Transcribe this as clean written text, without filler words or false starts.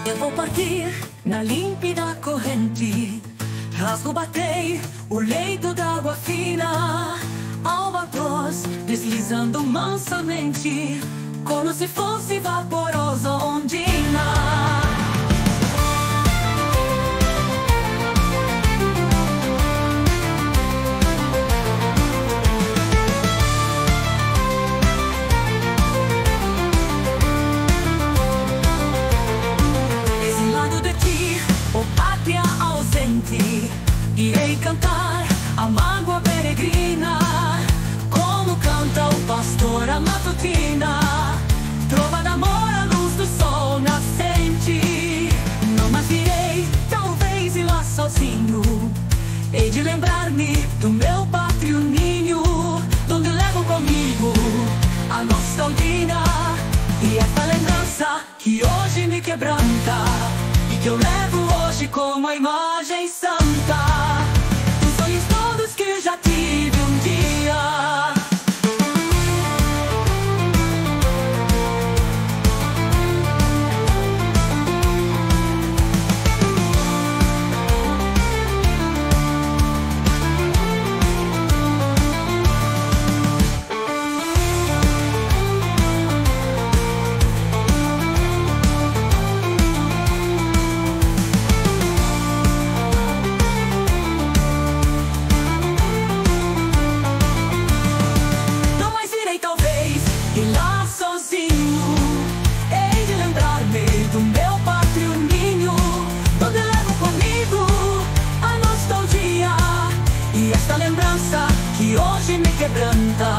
Eu vou partir na límpida corrente, rasgo, batei o leito d'água fina, albatroz deslizando mansamente, como se fosse vaporosa ondina. Irei cantar a mágoa peregrina, como canta o pastor a matutina, trova d'amor à luz do sol nascente. Não mais virei, talvez ir lá sozinho, hei de lembrar-me do meu pátrio ninho, donde levo comigo a nostalgia e essa lembrança que hoje me quebranta, e que eu levo hoje como a imagem santa dos sonhos todos que já tive um dia. Que hoje me quebranta,